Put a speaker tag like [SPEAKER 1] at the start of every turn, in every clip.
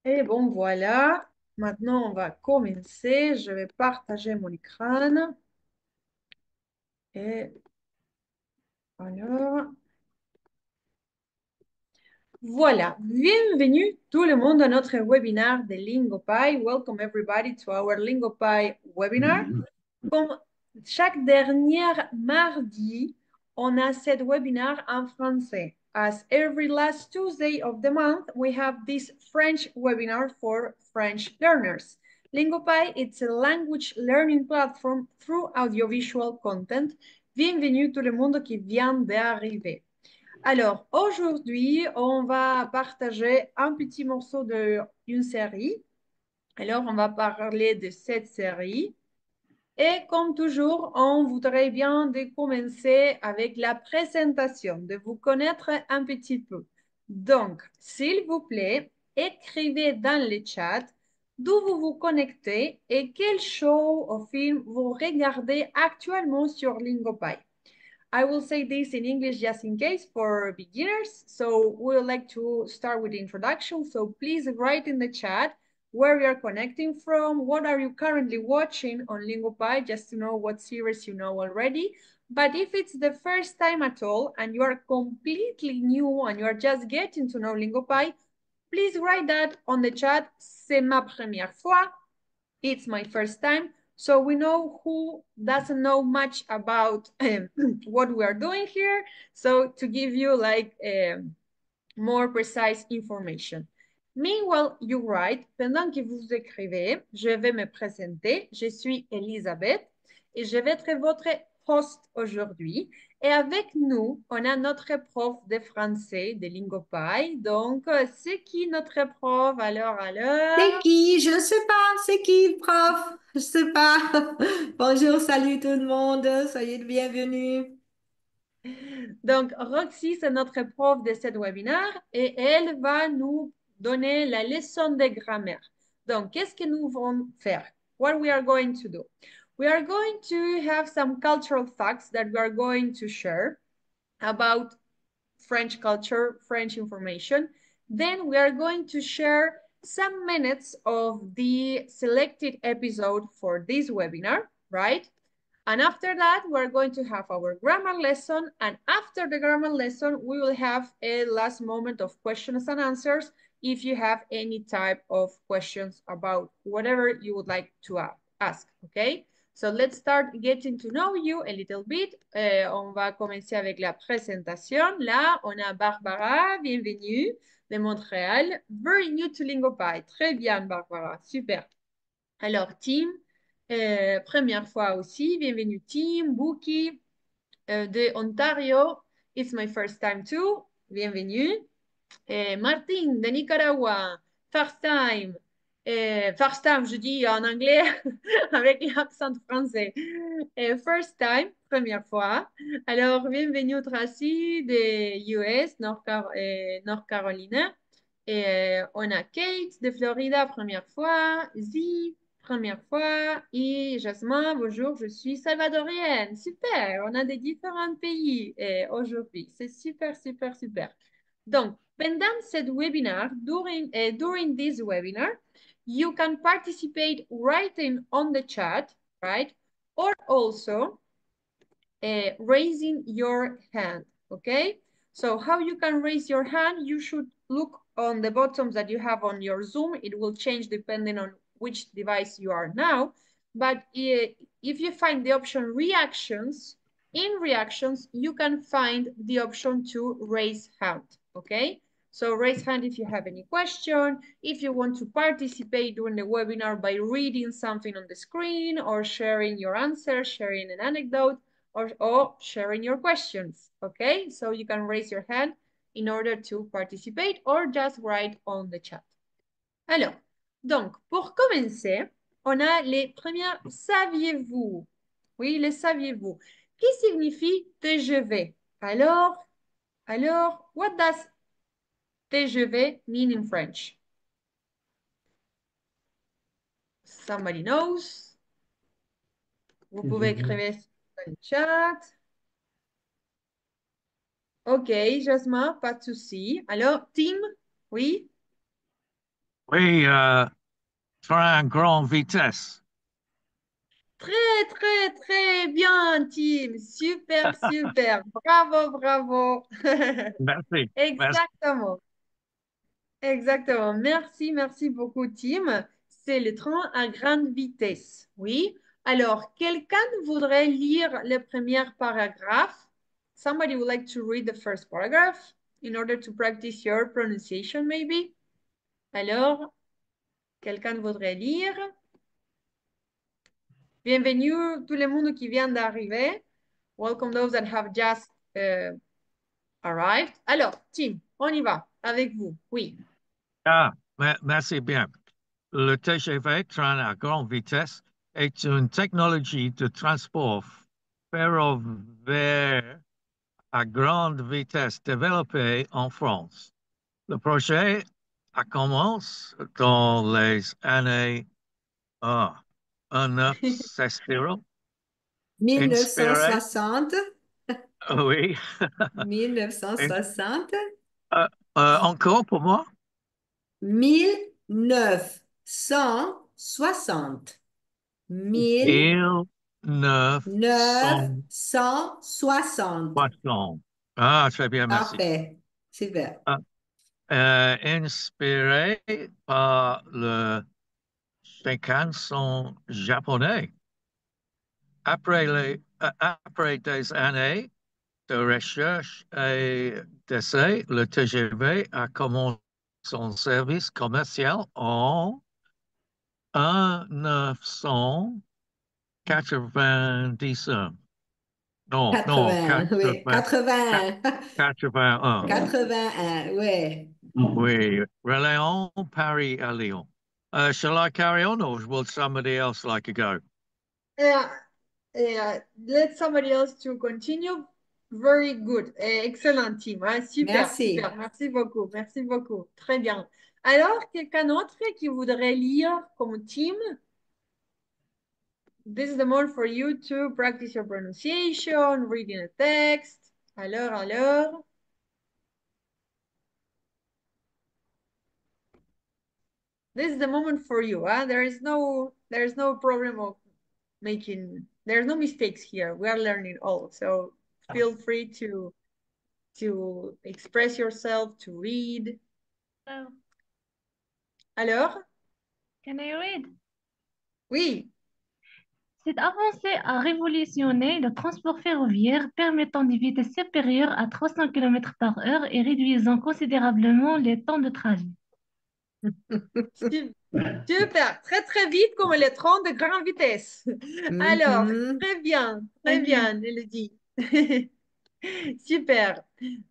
[SPEAKER 1] Et bon, voilà. Maintenant, on va commencer. Je vais partager mon écran. Et alors, voilà. Bienvenue tout le monde à notre webinaire de LingoPie. Welcome everybody to our LingoPie webinar. Comme chaque dernier mardi, on a cette webinaire en français. As every last Tuesday of the month, we have this French webinar for French learners. LingoPie, it's a language learning platform through audiovisual content. Bienvenue tout le monde qui vient d'arriver. Alors, aujourd'hui, on va partager un petit morceau d'une série. Alors, on va parler de cette série. Et comme toujours, on voudrait bien de commencer avec la présentation, de vous connaître un petit peu. Donc, s'il vous plaît, écrivez dans le chat d'où vous vous connectez et quel show ou film vous regardez actuellement sur LingoPie. I will say this in English just in case for beginners. So we would like to start with the introduction. So please write in the chat where you are connecting from, what are you currently watching on LingoPie, just to know what series you know already. But if it's the first time at all and you are completely new and you are just getting to know LingoPie, please write that on the chat. C'est ma première fois. It's my first time. So we know who doesn't know much about what we are doing here. So to give you like more precise information. Meanwhile, you write, pendant que vous écrivez, je vais me présenter. Je suis Elisabeth et je vais être votre host aujourd'hui. Et avec nous, on a notre prof de français de LingoPie. Donc, c'est qui notre prof?
[SPEAKER 2] C'est qui? Je ne sais pas. C'est qui, le prof? Je ne sais pas. Bonjour, salut tout le monde. Soyez le bienvenu.
[SPEAKER 1] Donc, Roxy, c'est notre prof de cette webinaire et elle va nous donner la leçon de grammaire. Donc, qu'est-ce que nous allons faire? What we are going to do? We are going to have some cultural facts that we are going to share about French culture, French information. Then we are going to share some minutes of the selected episode for this webinar, right? And after that, we're going to have our grammar lesson. And after the grammar lesson, we will have a last moment of questions and answers if you have any type of questions about whatever you would like to ask, okay? So let's start getting to know you a little bit. On va commencer avec la présentation. Là, on a Barbara, bienvenue de Montréal. Very new to LingoPie. Très bien, Barbara. Super. Alors, Tim, première fois aussi. Bienvenue, Tim. Buki de Ontario. It's my first time too. Bienvenue. Martin de Nicaragua. First time. First time, je dis en anglais avec l'accent français. First time, première fois. Alors, bienvenue Tracy de US, North Carolina. On a Kate de Florida, première fois. Z, première fois. Et Jasmin, bonjour, je suis salvadorienne. Super, on a des différents pays aujourd'hui. C'est super, super, super. Donc, pendant cette webinaire, during this webinar, you can participate writing on the chat, right? Or also raising your hand, okay? So how you can raise your hand, you should look on the buttons that you have on your Zoom. It will change depending on which device you are now. But if you find the option reactions, in reactions, you can find the option to raise hand, okay? So raise hand if you have any question, if you want to participate during the webinar by reading something on the screen or sharing your answer, sharing an anecdote, or sharing your questions, okay? So you can raise your hand in order to participate or just write on the chat. Alors, donc, pour commencer, on a les premières saviez-vous? Oui, les saviez-vous. Qui signifie TGV? Alors, what does TGV mean in French? Somebody knows? Vous pouvez
[SPEAKER 2] TGV.
[SPEAKER 1] écrire dans le chat. Ok, Jasmin, pas de souci. Alors, Tim, oui?
[SPEAKER 3] Oui, train à grande vitesse.
[SPEAKER 1] Très, très, très bien, Tim. Super, super. Bravo, bravo.
[SPEAKER 3] Merci. Merci.
[SPEAKER 1] Exactement. Exactement. Merci, merci beaucoup, Tim. C'est le train à grande vitesse. Oui. Alors, quelqu'un voudrait lire le premier paragraphe? Somebody would like to read the first paragraph in order to practice your pronunciation, maybe? Alors, quelqu'un voudrait lire? Bienvenue tout le monde qui vient d'arriver. Welcome those that have just arrived. Alors, Tim, on y va avec vous. Oui.
[SPEAKER 3] Ah, merci bien. Le TGV, train à grande vitesse, est une technologie de transport ferroviaire à grande vitesse développée en France. Le projet a commencé dans les années 1960, inspiré,
[SPEAKER 2] 1960,
[SPEAKER 3] oui, in-
[SPEAKER 2] 1960,
[SPEAKER 3] euh, encore pour moi,
[SPEAKER 2] 1960,
[SPEAKER 3] mille neuf cent
[SPEAKER 2] 1960.
[SPEAKER 3] soixante. Ah, très bien, merci.
[SPEAKER 2] Parfait. Super.
[SPEAKER 3] Ah, inspiré par le Shinkansen japonais. Après des années de recherche et d'essai, le TGV a commencé son service commercial en 1990. Non, non,
[SPEAKER 2] 80, oui, 80,
[SPEAKER 3] 81.
[SPEAKER 2] 81, oui.
[SPEAKER 3] Oui, relayons Paris à Lyon. Shall I carry on or will somebody else like to go?
[SPEAKER 1] Uh, let somebody else to continue. Very good. Excellent, Tim. Hein? Super,
[SPEAKER 2] Merci.
[SPEAKER 1] super. Merci beaucoup. Merci beaucoup. Très bien. Alors, quelqu'un d'autre qui voudrait lire comme Tim? This is the moment for you to practice your pronunciation, reading a text. Alors. This is the moment for you. Huh? There is no problem of there's no mistakes here. We are learning all. So feel free to express yourself, to read.
[SPEAKER 4] Oh,
[SPEAKER 1] Alors,
[SPEAKER 4] can I read?
[SPEAKER 1] oui.
[SPEAKER 4] Cette avancée a révolutionné le transport ferroviaire, permettant des vitesses supérieures à 300 km par heure et réduisant considérablement les temps de trajet.
[SPEAKER 1] Su- Super, très très vite comme les trains de grande vitesse. Alors,
[SPEAKER 2] Mhm.
[SPEAKER 1] très
[SPEAKER 4] Thank you.
[SPEAKER 1] bien, Elodie. Super.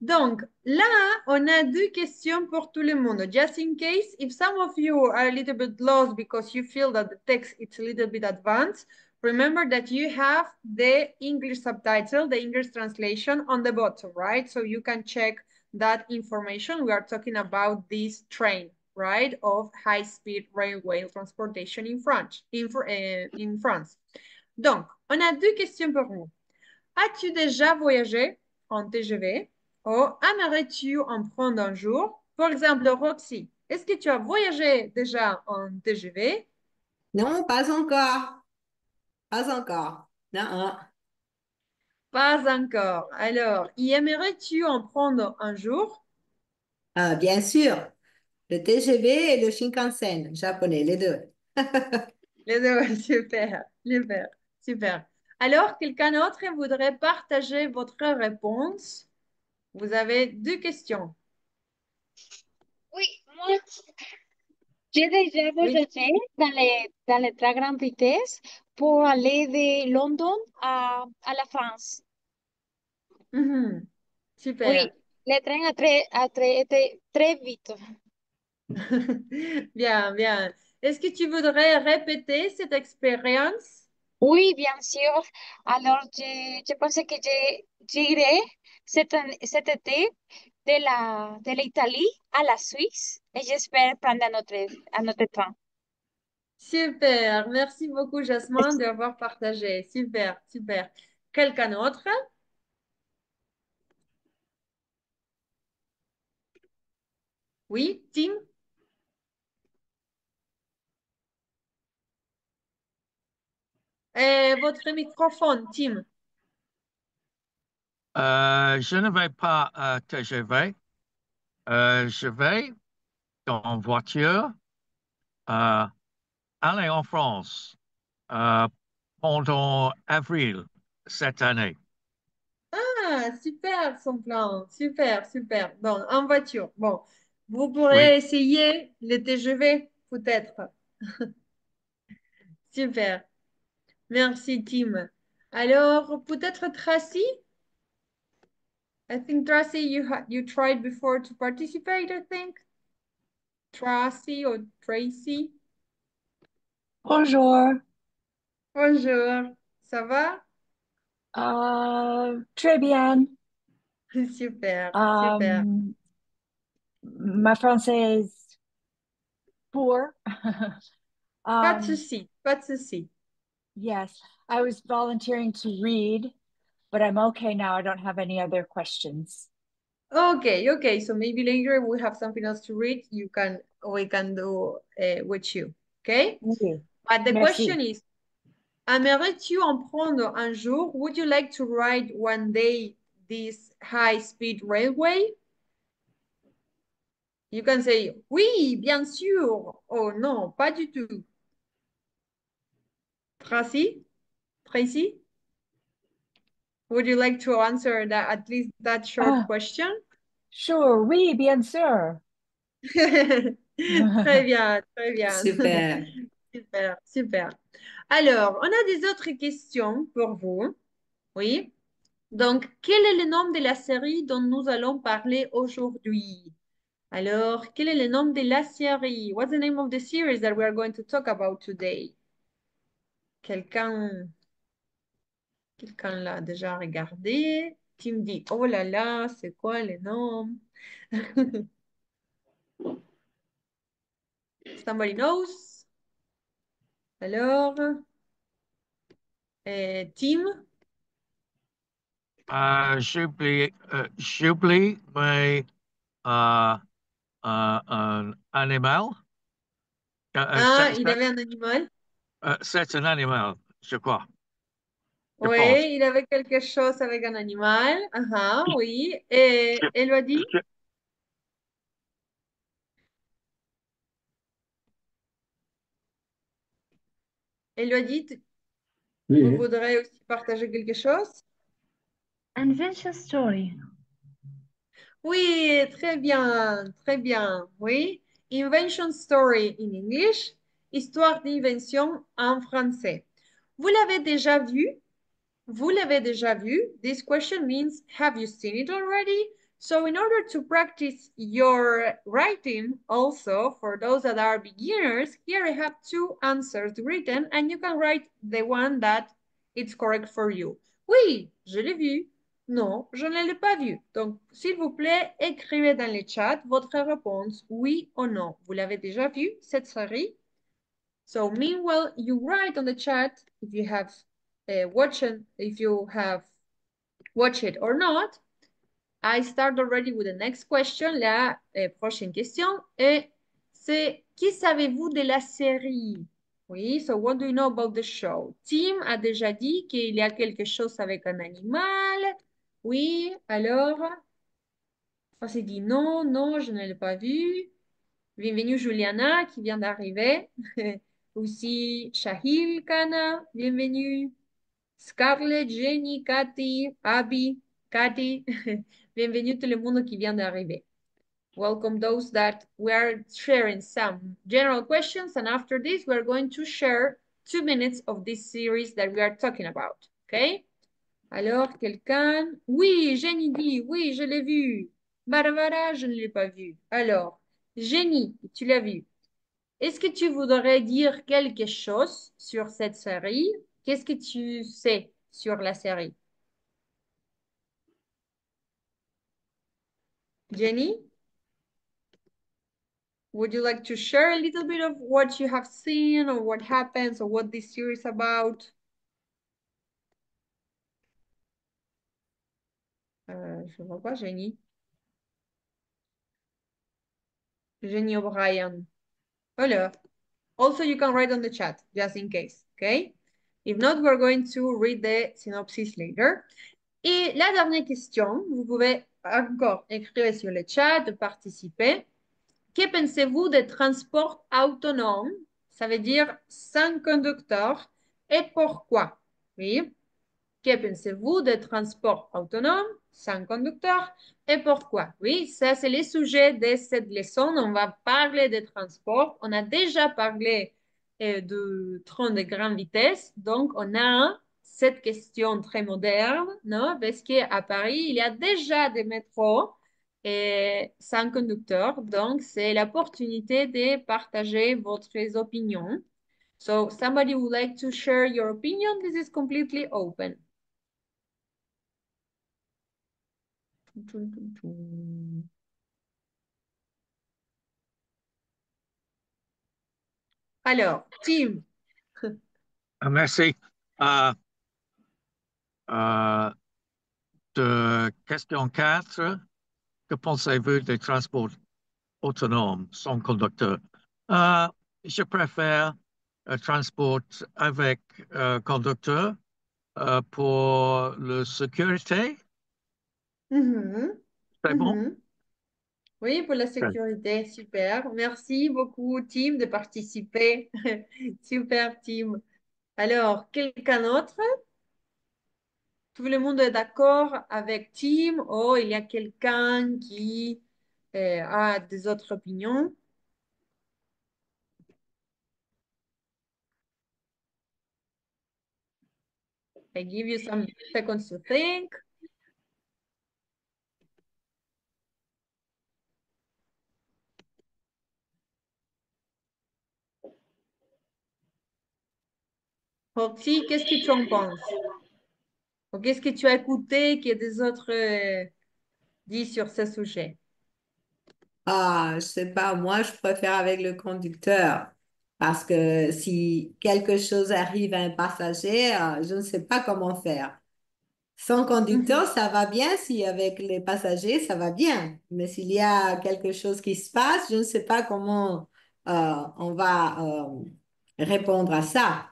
[SPEAKER 1] Donc, là, on a deux questions pour tout le monde. Just in case, if some of you are a little bit lost because you feel that the text is a little bit advanced, remember that you have the English subtitle, the English translation on the bottom, right? So you can check that information. We are talking about this train, right, of high-speed railway transportation in France. In France. Donc, on a deux questions pour vous. As-tu déjà voyagé en TGV? Ou aimerais-tu en prendre un jour? Par exemple, Roxy, est-ce que tu as voyagé déjà en TGV?
[SPEAKER 2] Non, pas encore. Pas encore. Non, non.
[SPEAKER 1] Pas encore. Alors, y aimerais-tu en prendre un jour?
[SPEAKER 2] Bien sûr, le TGV et le Shinkansen, japonais, les deux.
[SPEAKER 1] Les deux, super, super, super. Alors, quelqu'un d'autre voudrait partager votre réponse? Vous avez deux questions.
[SPEAKER 5] Oui, moi, j'ai déjà
[SPEAKER 1] Oui.
[SPEAKER 5] voyagé dans les trains grande vitesse pour aller de London à la France.
[SPEAKER 1] Mhm.
[SPEAKER 5] Oui,
[SPEAKER 1] Super.
[SPEAKER 5] le train était très vite.
[SPEAKER 1] Bien, bien. Est-ce que tu voudrais répéter cette expérience?
[SPEAKER 5] Oui, bien sûr. Alors, je pensais que j'irai cet été de l'Italie à la Suisse et j'espère prendre un autre train.
[SPEAKER 1] Super. Merci beaucoup, Jasmine, d'avoir partagé. Super, super. Quelqu'un d'autre? Oui, Tim? Votre microphone, Tim.
[SPEAKER 3] Je ne vais pas à TGV. Je vais en voiture aller en France pendant avril cette année.
[SPEAKER 1] Ah, super son plan. Super, super. Bon, en voiture. Bon, vous
[SPEAKER 3] Oui.
[SPEAKER 1] pourrez essayer le TGV, peut-être. Super. Merci, Tim. Alors, peut-être Tracy? I think Tracy, you tried before to participate, I think. Tracy or Tracy?
[SPEAKER 6] Bonjour.
[SPEAKER 1] Bonjour. Ça va?
[SPEAKER 6] Très bien.
[SPEAKER 1] Super, super.
[SPEAKER 6] Um, Ma français est poor.
[SPEAKER 1] Pas de
[SPEAKER 6] Um,
[SPEAKER 1] souci, pas de souci.
[SPEAKER 6] yes, I was volunteering to read, but I'm okay now. I don't have any other questions.
[SPEAKER 1] Okay, okay. So maybe later we have something else to read. We can do with you. Okay?
[SPEAKER 6] Oui.
[SPEAKER 1] But the
[SPEAKER 6] Merci.
[SPEAKER 1] question is, aimerais-tu en prendre un jour? Would you like to ride one day this high-speed railway? You can say, oui, bien sûr. Oh non, pas du tout. Tracy? Tracy? Would you like to answer that at least that short
[SPEAKER 6] Ah,
[SPEAKER 1] question?
[SPEAKER 6] sure, oui, bien sûr.
[SPEAKER 1] Très bien, très bien.
[SPEAKER 2] Super.
[SPEAKER 1] Super, super. Alors, on a des autres questions pour vous. Oui. Donc, quel est le nom de la série dont nous allons parler aujourd'hui? Alors, quel est le nom de la série? What's the name of the series that we are going to talk about today? Quelqu'un, quelqu'un l'a déjà regardé? Qui me dit, oh là là, c'est quoi le nom? Somebody knows? Alors, Tim?
[SPEAKER 3] J'oublie, mais un animal.
[SPEAKER 1] Ah, il avait un animal?
[SPEAKER 3] C'est un animal, je crois, je pense.
[SPEAKER 1] Oui, il avait quelque chose avec un animal. Ah, oui. Et
[SPEAKER 3] Je-
[SPEAKER 1] elle lui a dit,
[SPEAKER 3] je-
[SPEAKER 1] elle lui a dit, vous
[SPEAKER 7] Oui,
[SPEAKER 1] voudrez aussi partager quelque chose?
[SPEAKER 4] Invention Story.
[SPEAKER 1] Oui, très bien, très bien. Oui. Invention story in English, histoire d'invention en français. Vous l'avez déjà vu? Vous l'avez déjà vu? This question means, have you seen it already? So in order to practice your writing also, for those that are beginners, here I have two answers written and you can write the one that is correct for you. Oui, je l'ai vu. Non, je ne l'ai pas vu. Donc, s'il vous plaît, écrivez dans le chat votre réponse, oui ou non. Vous l'avez déjà vu, cette série? So meanwhile, you write on the chat if you have if you have watched it or not. I start already with the next question, la prochaine question, et c'est qui savez-vous de la série? Oui, so what do you know about the show? Tim a déjà dit qu'il y a quelque chose avec un animal. Oui, alors, on s'est dit non, non, je ne l'ai pas vu. Bienvenue Juliana qui vient d'arriver. Aussi Shahil Kana, bienvenue. Scarlett, Jenny, Cathy, Abby, Cathy. Bienvenue tout le monde qui vient d'arriver. Welcome those that we are sharing some general questions and after this we are going to share 2 minutes of this series that we are talking about. Okay? Alors, quelqu'un? Oui, Jenny dit, oui, je l'ai vu. Barbara, je ne l'ai pas vu. Alors, Jenny, tu l'as vu. Est-ce que tu voudrais dire quelque chose sur cette série? Qu'est-ce que tu sais sur la série? Jenny, would you like to share a little bit of what you have seen or what happens or what this series is about? Je ne vois pas Jenny. Jenny O'Brien. Hello. Also, you can write on the chat, just in case, okay? If not, we're going to read the synopsis later. Et la dernière question, vous pouvez encore écrire sur le chat, participer. Que pensez-vous des transports autonomes? Ça veut dire sans conducteur. Et pourquoi? Oui. Que pensez-vous des transports autonomes sans conducteur et pourquoi? Oui, ça c'est le sujet de cette leçon. On va parler des transports. On a déjà parlé de train de grande vitesse. Donc, on a cette question très moderne, non? Parce qu'à Paris, il y a déjà des métros sans conducteur. Donc, c'est l'opportunité de partager votre opinion. So, somebody would like to share your opinion? This is completely open. Alors, Tim.
[SPEAKER 3] Merci. De question 4, que pensez-vous des transports autonomes sans conducteur? Je préfère un transport avec conducteur pour la sécurité. C'est bon?
[SPEAKER 1] Oui, pour la sécurité, super. Merci beaucoup, Tim, de participer. Super, Tim. Alors, quelqu'un d'autre? Tout le monde est d'accord avec Tim ou il y a quelqu'un qui a des autres opinions? I give you some seconds to think. Roxy, qu'est-ce que tu en penses? Ou qu'est-ce que tu as écouté que des autres disent sur ce sujet?
[SPEAKER 2] Ah, je sais pas, moi je préfère avec le conducteur parce que si quelque chose arrive à un passager, je ne sais pas comment faire. Sans conducteur, ça va bien, si avec les passagers, ça va bien. Mais s'il y a quelque chose qui se passe, je ne sais pas comment on va répondre à ça.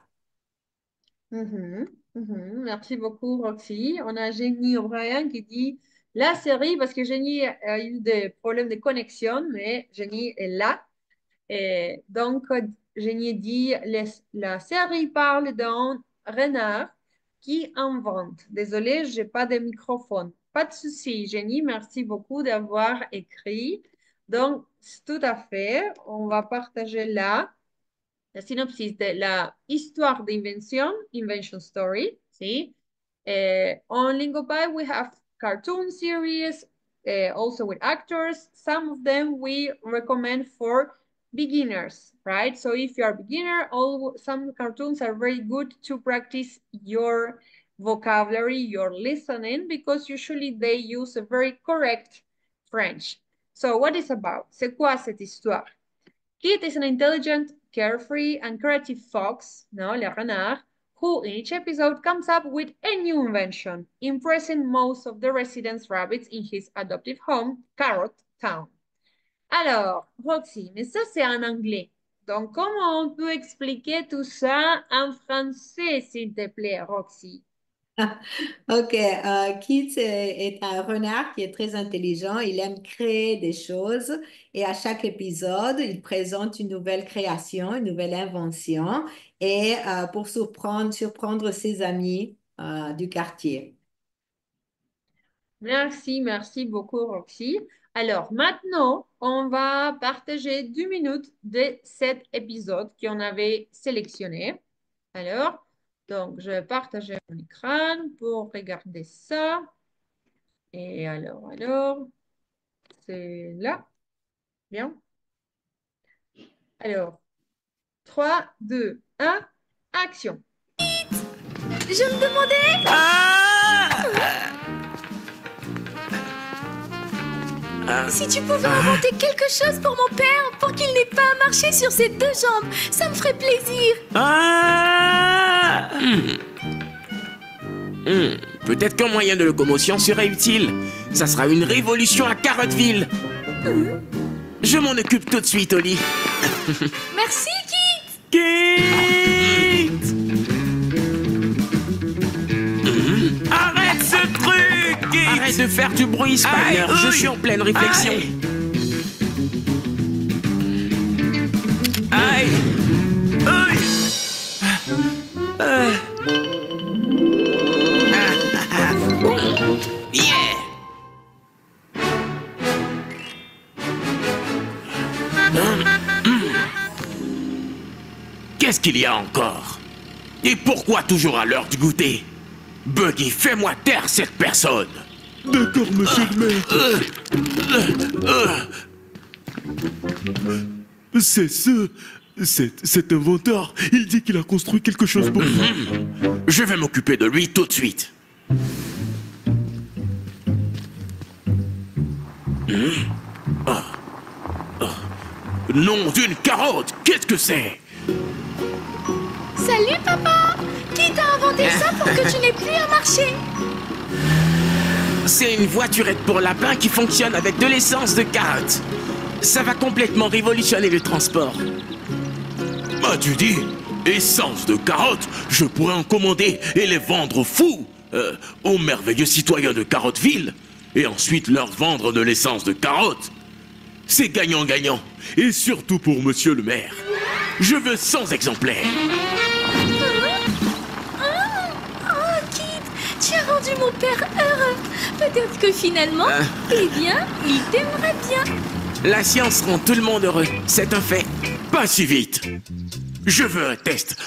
[SPEAKER 1] Merci beaucoup, Roxy. On a Jenny O'Brien qui dit la série, parce que Jenny a eu des problèmes de connexion, mais Jenny est là. Et donc, Jenny dit la série parle d'un renard qui invente. Désolée, je n'ai pas de microphone. Pas de souci, Jenny, merci beaucoup d'avoir écrit. Donc, tout à fait, on va partager là la synopsis de la histoire d'invention, invention story, ¿sí? On Lingopie, we have cartoon series, also with actors. Some of them we recommend for beginners, right? So if you are a beginner, some cartoons are very good to practice your vocabulary, your listening, because usually they use a very correct French. So what is about? C'est quoi cette histoire? Kit is an intelligent, carefree, and creative fox, no, le renard, who in each episode comes up with a new invention, impressing most of the residents' rabbits in his adoptive home, Carrot Town. Alors, Roxy, mais ça c'est en anglais. Donc, comment on peut expliquer tout ça en français, s'il te plaît, Roxy?
[SPEAKER 2] Ok, Kit est un renard qui est très intelligent. Il aime créer des choses et à chaque épisode, il présente une nouvelle création, une nouvelle invention et pour surprendre ses amis du quartier.
[SPEAKER 1] Merci beaucoup, Roxy. Alors, maintenant, on va partager 2 minutes de cet épisode qu'on avait sélectionné. Alors, donc, je vais partager mon écran pour regarder ça. Et alors, c'est là. Bien. Alors, 3, 2, 1, action.
[SPEAKER 7] Je me demandais... Si tu pouvais inventer quelque chose pour mon père, pour qu'il n'ait pas à marcher sur ses 2 jambes, ça me ferait plaisir.
[SPEAKER 8] Peut-être qu'un moyen de locomotion serait utile. Ça sera une révolution à Carrotville. Je m'en occupe tout de suite, Oli.
[SPEAKER 7] Merci, Kit.
[SPEAKER 8] Kit! de faire du bruit, Spider. Je suis en pleine réflexion. Aïe. Aïe. Yeah. Qu'est-ce qu'il y a encore? Et pourquoi toujours à l'heure du goûter? Buggy, fais-moi taire cette personne.
[SPEAKER 9] D'accord, monsieur le maire. Cet inventeur, il dit qu'il a construit quelque chose pour vous.
[SPEAKER 8] Je vais m'occuper de lui tout de suite. Nom d'une carotte, qu'est-ce que c'est?
[SPEAKER 7] Salut papa! Qui t'a inventé ça pour que tu n'aies plus à marcher?
[SPEAKER 8] C'est une voiturette pour lapin qui fonctionne avec de l'essence de carotte. Ça va complètement révolutionner le transport.
[SPEAKER 9] Ah, tu dis, essence de carotte, je pourrais en commander et les vendre aux fous, aux merveilleux citoyens de Carotteville, et ensuite leur vendre de l'essence de carotte. C'est gagnant-gagnant, et surtout pour monsieur le maire. Je veux 100 exemplaires.
[SPEAKER 7] Oh, Kit, tu as rendu mon père heureux. Peut-être que finalement, eh bien, il t'aimerait bien.
[SPEAKER 8] La science rend tout le monde heureux, c'est un fait.
[SPEAKER 9] Pas si vite. Je veux un test.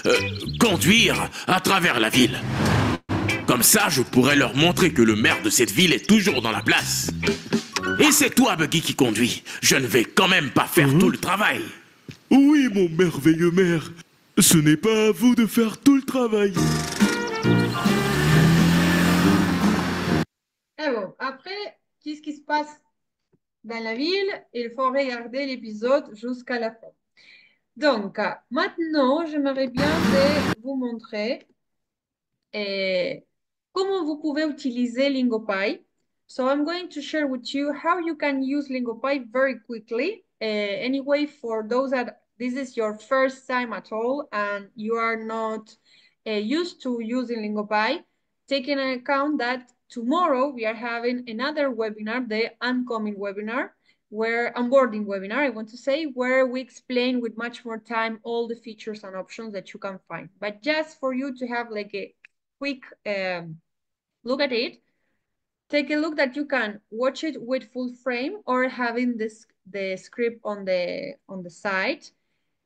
[SPEAKER 9] Conduire à travers la ville. Comme ça, je pourrais leur montrer que le maire de cette ville est toujours dans la place. Et c'est toi, Buggy, qui conduis. Je ne vais quand même pas faire tout le travail. Oui, mon merveilleux maire. Ce n'est pas à vous de faire tout le travail.
[SPEAKER 1] Et bon, après, qu'est-ce qui se passe dans la ville? Il faut regarder l'épisode jusqu'à la fin. Donc, maintenant, j'aimerais bien vous montrer comment vous pouvez utiliser LingoPie. So I'm going to share with you how you can use LingoPie very quickly. Anyway, for those that this is your first time at all and you are not used to using LingoPie, taking into account that tomorrow we are having another webinar, the Uncoming webinar, where onboarding webinar, I want to say, where we explain with much more time all the features and options that you can find. But just for you to have like a quick look at it, take a look that you can watch it with full frame or having the script on the side.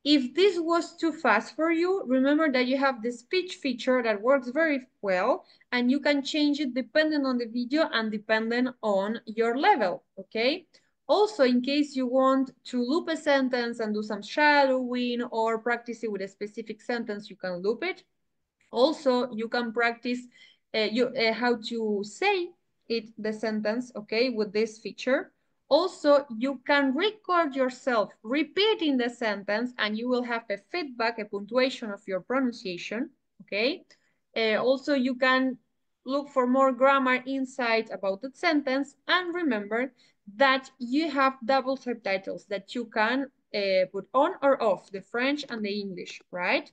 [SPEAKER 1] If this was too fast for you, remember that you have the speech feature that works very well, and you can change it depending on the video and depending on your level, okay? Also, in case you want to loop a sentence and do some shadowing or practice it with a specific sentence, you can loop it. Also, you can practice how to say the sentence, okay, with this feature. Also, you can record yourself repeating the sentence and you will have a feedback, a punctuation of your pronunciation, okay? Also, you can look for more grammar insight about the sentence, and remember that you have double subtitles that you can put on or off, the French and the English, right?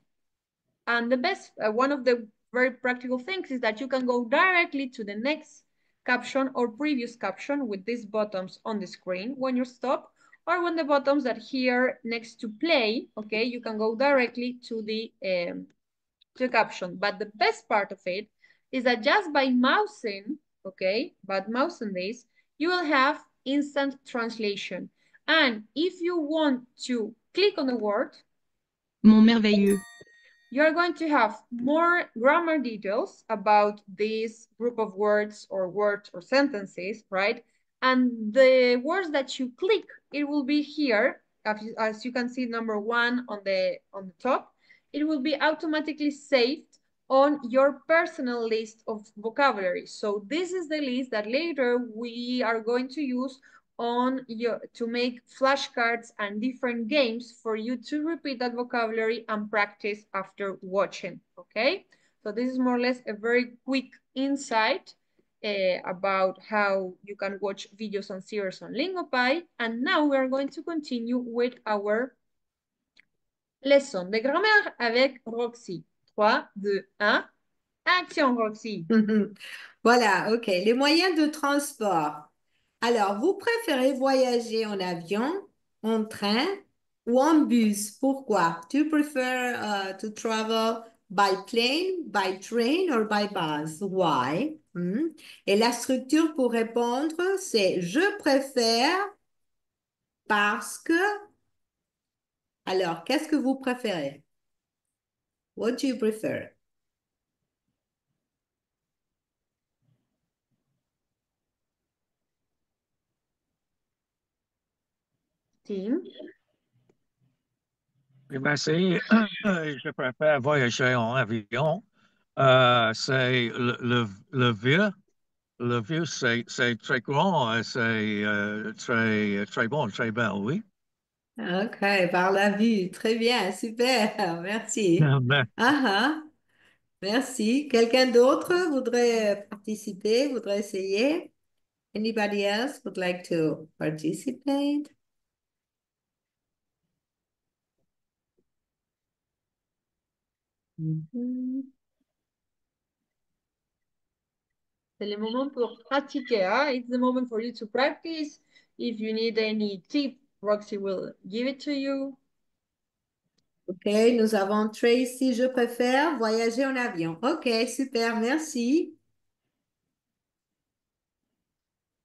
[SPEAKER 1] And the best, one of the very practical things is that you can go directly to the next caption or previous caption with these buttons on the screen when you stop, or when the buttons that here next to play, okay, you can go directly to the caption. But the best part of it is that just by mousing, okay, but mousing this, you will have instant translation. And if you want to click on the word,
[SPEAKER 10] Mon merveilleux.
[SPEAKER 1] you are going to have more grammar details about this group of words or sentences, right? And the words that you click, it will be here, as you can see, number 1 on the top. It will be automatically saved on your personal list of vocabulary. So this is the list that later we are going to use to make flashcards and different games for you to repeat that vocabulary and practice after watching, okay? So this is more or less a very quick insight about how you can watch videos and series on LingoPie. And now we are going to continue with our leçon de grammaire avec Roxy. 3, 2, 1. Action, Roxy.
[SPEAKER 2] Voilà, ok. Les moyens de transport. Alors, vous préférez voyager en avion, en train ou en bus? Pourquoi? Do you prefer to travel by plane, by train or by bus? Why? Et la structure pour répondre, c'est je préfère parce que. Alors, qu'est-ce que vous préférez? What do you prefer?
[SPEAKER 1] Tim.
[SPEAKER 3] Oui, merci. Je préfère voyager en avion. C'est le vieux. Le vieux, c'est très grand, c'est très bon, très belle, oui.
[SPEAKER 2] Ok, par la vue. Très bien, super. Merci.
[SPEAKER 3] Mais
[SPEAKER 2] Ah, ah. Merci. Quelqu'un d'autre voudrait participer, voudrait essayer? Anybody else would like to participate? Mhm.
[SPEAKER 1] C'est le moment pour pratiquer. Hein? It's the moment for you to practice. If you need any tip, Roxy will give it to you.
[SPEAKER 2] Ok, nous avons Tracy, je préfère voyager en avion. Ok, super, merci.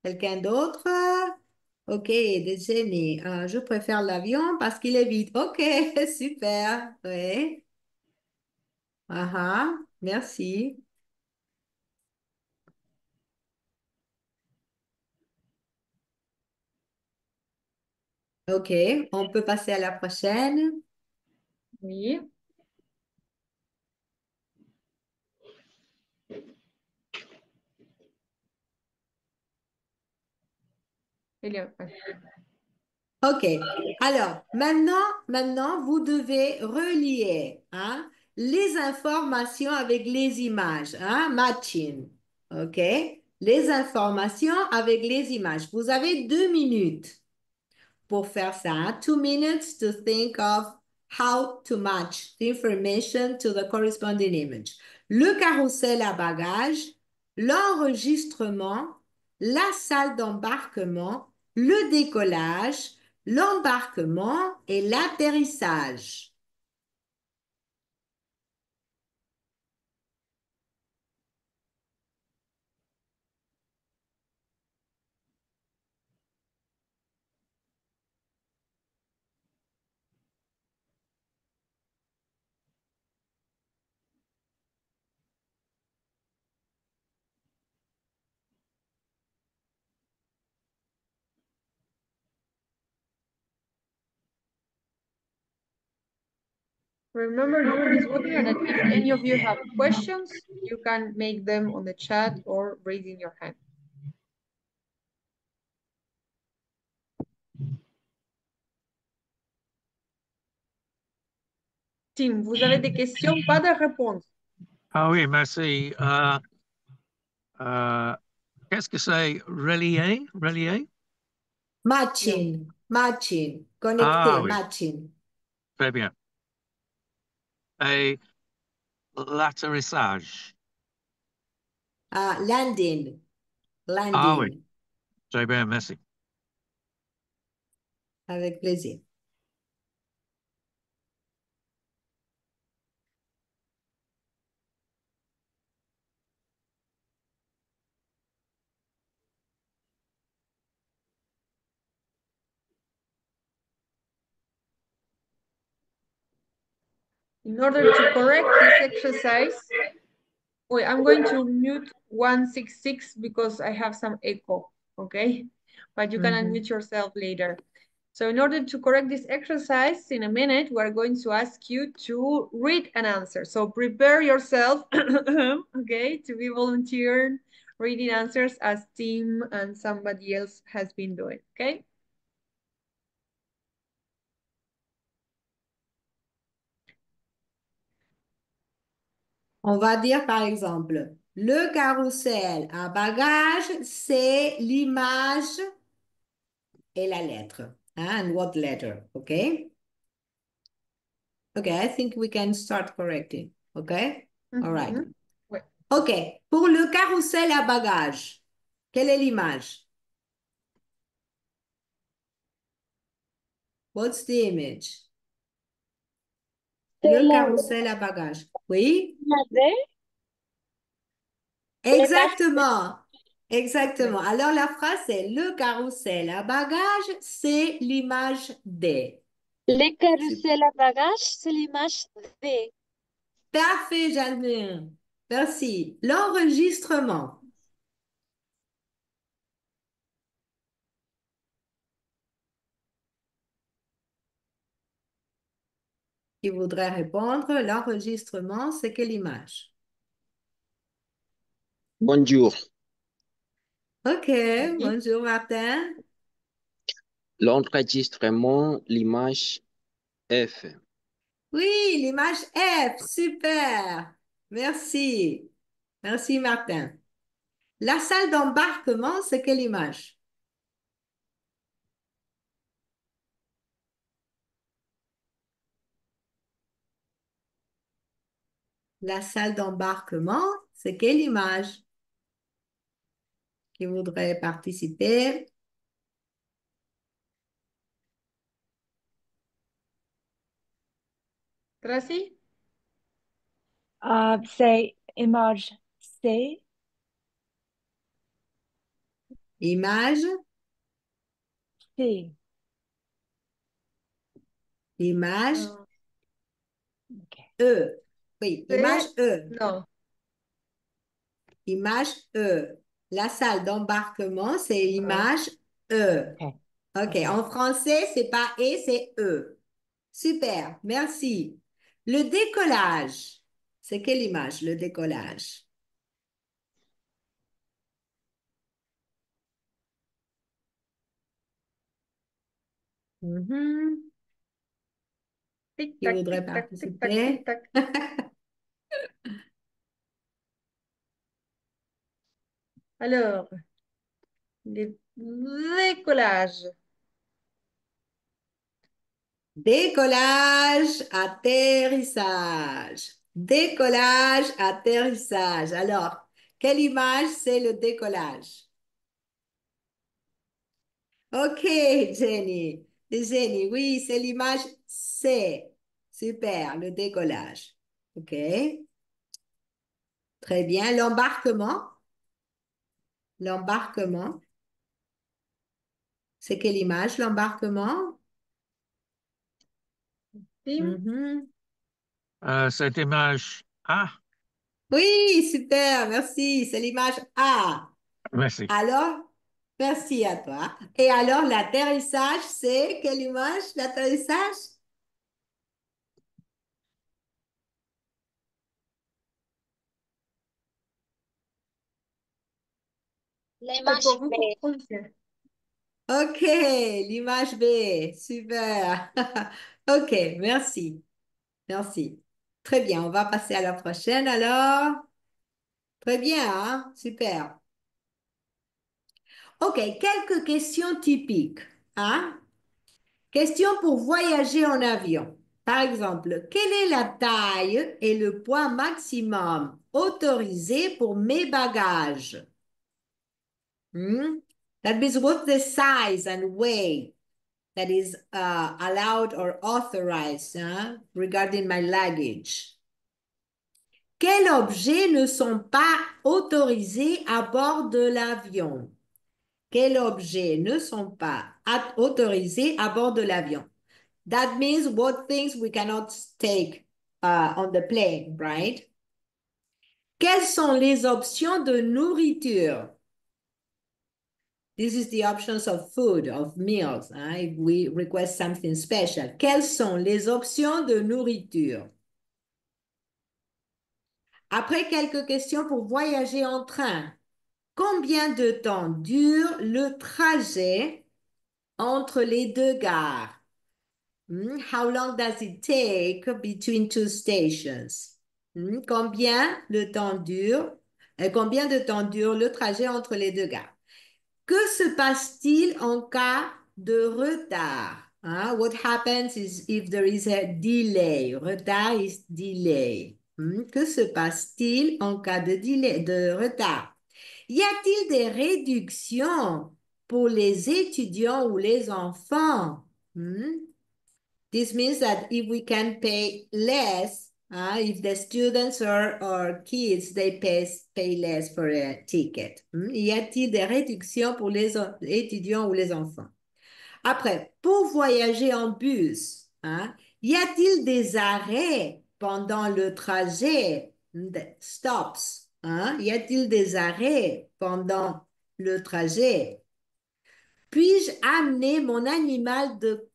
[SPEAKER 2] Quelqu'un d'autre? Ok, déjeuner. Je préfère l'avion parce qu'il est vite. Ok, super. Oui. Ah, ah, merci. Ok, on peut passer à la prochaine.
[SPEAKER 1] Oui.
[SPEAKER 2] Ok, alors maintenant, vous devez relier les informations avec les images, matching. Ok, les informations avec les images. Vous avez 2 minutes pour faire ça. 2 minutes to think of how to match the information to the corresponding image. Le carrousel à bagages, l'enregistrement, la salle d'embarquement, le décollage, l'embarquement et l'atterrissage.
[SPEAKER 1] Remember, no one is watching, and that if any of you have questions, you can make them on the chat or raising your hand. Tim, vous avez des questions, pas de réponses.
[SPEAKER 3] ah oui, merci. Qu'est-ce que c'est relier? Relier?
[SPEAKER 2] Matching, matching,
[SPEAKER 3] Ah
[SPEAKER 2] connecter,
[SPEAKER 3] oui,
[SPEAKER 2] matching.
[SPEAKER 3] très bien. Et l'atterrissage?
[SPEAKER 2] Landing,
[SPEAKER 3] Ah oui,
[SPEAKER 2] landing,
[SPEAKER 3] très bien, merci.
[SPEAKER 2] avec plaisir.
[SPEAKER 1] In order to correct this exercise, wait, I'm going to mute 166 because I have some echo, okay? But you can unmute yourself later. So in order to correct this exercise, in a minute, we're going to ask you to read an answer. So prepare yourself, okay, to be volunteering reading answers as Tim and somebody else has been doing, okay?
[SPEAKER 2] On va dire par exemple, le carrousel à bagages, c'est l'image et la lettre. And what letter, okay? Okay, I think we can start correcting, okay? All right. OK. Pour le carrousel à bagages, quelle est l'image? What's the image?
[SPEAKER 5] C'est
[SPEAKER 2] Le
[SPEAKER 5] la,
[SPEAKER 2] carrousel à bagages. Oui?
[SPEAKER 5] la D, l'image
[SPEAKER 2] Exactement. Exactement. Alors, la phrase, c'est le carrousel à bagages, c'est l'image D.
[SPEAKER 5] Le carrousel à bagages, c'est l'image D.
[SPEAKER 2] Parfait, Janine. Merci. L'enregistrement. Qui voudrait répondre? L'enregistrement, c'est quelle image?
[SPEAKER 11] Bonjour.
[SPEAKER 2] OK. Bonjour, Martin.
[SPEAKER 11] L'enregistrement, l'image F.
[SPEAKER 2] Oui, l'image F. Super. Merci. Merci, Martin. La salle d'embarquement, c'est quelle image? La salle d'embarquement, c'est quelle image? Qui voudrait participer?
[SPEAKER 1] Tracy?
[SPEAKER 6] Say image C.
[SPEAKER 2] Image,
[SPEAKER 6] C.
[SPEAKER 2] image,
[SPEAKER 6] Okay.
[SPEAKER 2] E. Oui, image E.
[SPEAKER 1] Non.
[SPEAKER 2] Image E. La salle d'embarquement, c'est image E.
[SPEAKER 6] Okay.
[SPEAKER 2] OK.
[SPEAKER 6] Okay.
[SPEAKER 2] En français, c'est pas E, c'est E. Super. Merci. Le décollage. C'est quelle image, le décollage? Mhm. Qui
[SPEAKER 1] Tic-tac,
[SPEAKER 2] voudrait
[SPEAKER 1] tic-tac, tic-tac,
[SPEAKER 2] participer?
[SPEAKER 1] tic-tac. Alors, les décollages.
[SPEAKER 2] Décollage, atterrissage. Décollage, atterrissage. Alors, quelle image c'est le décollage? OK, Jenny. Jenny, oui, c'est l'image C. Super, le décollage. OK. Très bien. L'embarquement. L'embarquement. C'est quelle image, l'embarquement?
[SPEAKER 1] Tim?
[SPEAKER 2] Mhm.
[SPEAKER 3] Cette image A.
[SPEAKER 2] Oui, super, merci. C'est l'image A.
[SPEAKER 3] Merci.
[SPEAKER 2] Alors, merci à toi. Et alors, l'atterrissage, c'est quelle image, l'atterrissage?
[SPEAKER 5] L'image
[SPEAKER 1] Pour vous,
[SPEAKER 5] B.
[SPEAKER 1] pour prononcer.
[SPEAKER 2] OK, l'image B, super. OK, merci. Merci. Très bien, on va passer à la prochaine alors. Très bien, hein? Super. OK, quelques questions typiques, hein? Question pour voyager en avion. Par exemple, quelle est la taille et le poids maximum autorisé pour mes bagages? Hmm? That means what's the size and weight that is allowed or authorized regarding my luggage? Quels objets ne sont pas autorisés à bord de l'avion? Quels objets ne sont pas autorisés à bord de l'avion? That means what things we cannot take on the plane, right? Quelles sont les options de nourriture? This is the options of food, of meals, if we request something special. Quelles sont les options de nourriture? Après, quelques questions pour voyager en train. Combien de temps dure le trajet entre les deux gares? How long does it take between two stations? Combien de temps dure le trajet entre les deux gares? Que se passe-t-il en cas de retard? What happens is if there is a delay. Retard is delay. Que se passe-t-il en cas de de retard? Y a-t-il des réductions pour les étudiants ou les enfants? This means that if we can pay less, if the students or kids, they pay less for a ticket. Y a-t-il des réductions pour les étudiants ou les enfants? Après, pour voyager en bus, y a-t-il des arrêts pendant le trajet? Stops. Y a-t-il des arrêts pendant le trajet? Puis-je amener mon animal de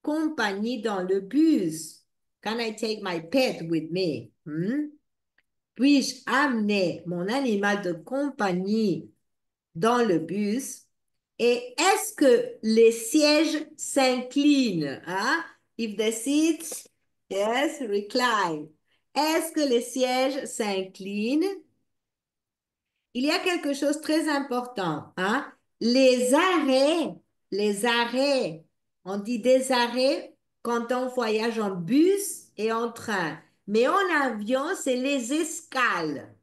[SPEAKER 2] compagnie dans le bus? Can I take my pet with me? Puis-je amener mon animal de compagnie dans le bus? Et est-ce que les sièges s'inclinent? If the seats, yes, recline. Est-ce que les sièges s'inclinent? Il y a quelque chose de très important. Les arrêts, on dit des arrêts quand on voyage en bus et en train. Mais en avion, c'est les escales.